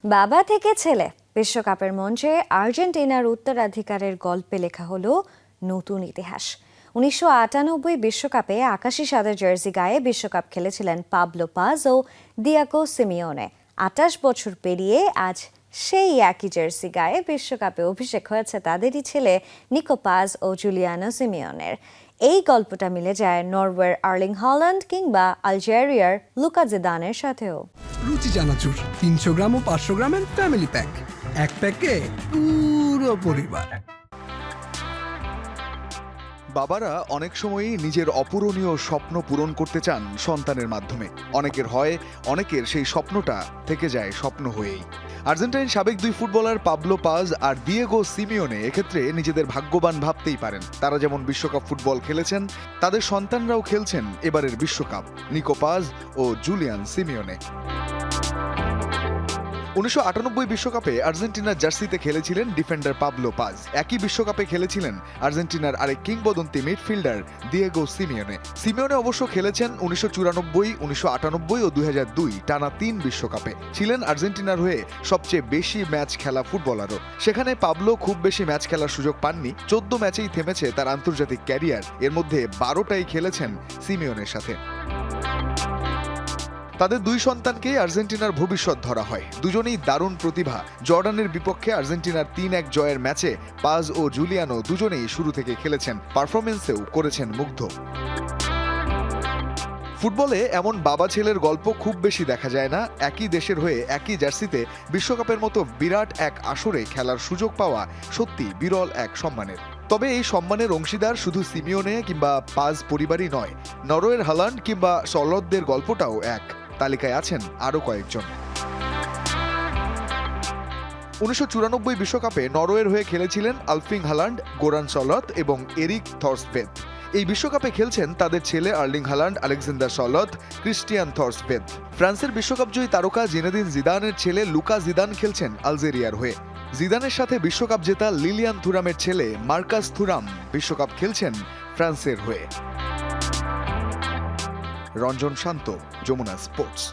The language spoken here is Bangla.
বাবা থেকে ছেলে বিশ্বকাপের মঞ্চে আর্জেন্টিনার উত্তরাধিকারের গল্পে লেখা হলো নতুন ইতিহাস। ১৯৯৮ বিশ্বকাপে আকাশি সাদা জার্সি গায়ে বিশ্বকাপ খেলেছিলেন পাবলো পাজ ও দিয়েগো সিমিওনে। ২৮ বছর পেরিয়ে আজ সেই একই জার্সি গায়ে বিশ্বকাপে অভিষেক হয়েছে তাদেরই ছেলে নিকো পাজ ও জুলিয়ানো সিমিওনের। এই গল্পটা মিলে যায় নরওয়ের আর্লিং হল্যান্ড কিংবা আলজেরিয়ার লুকা জিদানের সাথেও। রুচি চানাচুর ৩০০ গ্রাম ও ৫০০ গ্রামের ফ্যামিলি প্যাক, এক প্যাকে পুরো পরিবার। বাবারা অনেক সময়ই নিজের অপূরণীয় স্বপ্ন পূরণ করতে চান সন্তানের মাধ্যমে। অনেকের হয়, অনেকের সেই স্বপ্নটা থেকে যায় স্বপ্ন হয়েই। আর্জেন্টাইন সাবেক দুই ফুটবলার পাবলো পাজ আর দিয়েগো সিমিওনে এক্ষেত্রে নিজেদের ভাগ্যবান ভাবতেই পারেন। তারা যেমন বিশ্বকাপ ফুটবল খেলেছেন, তাদের সন্তানরাও খেলছেন এবারের বিশ্বকাপ, নিকো পাজ ও জুলিয়ান সিমিওনে। ১৯৯৮ বিশ্বকাপে আর্জেন্টিনার জার্সিতে খেলেছিলেন ডিফেন্ডার পাবলো পাজ। একই বিশ্বকাপে খেলেছিলেন আর্জেন্টিনার আরেক কিংবদন্তি মিডফিল্ডার দিয়েগো সিমিওনে। সিমিওনে অবশ্য খেলেছেন ১৯৯৪, ১৯৯৮ ও ২০০২ টানা ৩ বিশ্বকাপে। ছিলেন আর্জেন্টিনার হয়ে সবচেয়ে বেশি ম্যাচ খেলা ফুটবলারও। সেখানে পাবলো খুব বেশি ম্যাচ খেলার সুযোগ পাননি। ১৪ ম্যাচেই থেমেছে তার আন্তর্জাতিক ক্যারিয়ার। এর মধ্যে ১২টাই খেলেছেন সিমিওনের সাথে। তাদের দুই সন্তানকেই আর্জেন্টিনার ভবিষ্যৎ ধরা হয়। দুজনেই দারুণ প্রতিভা। জর্ডানের বিপক্ষে আর্জেন্টিনার ৩-১ জয়ের ম্যাচে পাজ ও জুলিয়ানো দুজনেই শুরু থেকে খেলেছেন, পারফরমেন্সেও করেছেন মুগ্ধ। ফুটবলে এমন বাবা ছেলের গল্প খুব বেশি দেখা যায় না। একই দেশের হয়ে একই জার্সিতে বিশ্বকাপের মতো বিরাট এক আসরে খেলার সুযোগ পাওয়া সত্যি বিরল এক সম্মানের। তবে এই সম্মানের অংশীদার শুধু সিমিওনে কিংবা পাজ পরিবারই নয়, নরওয়ের হল্যান্ড কিংবা সলদদের গল্পটাও এক। তালিকায় আছেন আরও কয়েকজন। ১৯৯৪ বিশ্বকাপে নরওয়ের হয়ে খেলেছিলেন আলফিং হল্যান্ড, গোরান সলদ এবং এরিক থর্সভেদ। এই বিশ্বকাপে খেলছেন তাদের ছেলে আর্লিং হল্যান্ড, আলেকজান্ডার সলদ, ক্রিস্টিয়ান থর্সভেদ। ফ্রান্সের বিশ্বকাপজয়ী তারকা জিনেদিন জিদানের ছেলে লুকা জিদান খেলছেন আলজেরিয়ার হয়ে। জিদানের সাথে বিশ্বকাপ জেতা লিলিয়ান থুরামের ছেলে মার্কাস থুরাম বিশ্বকাপ খেলছেন ফ্রান্সের হয়ে। রঞ্জন শান্ত, যমুনা স্পোর্টস।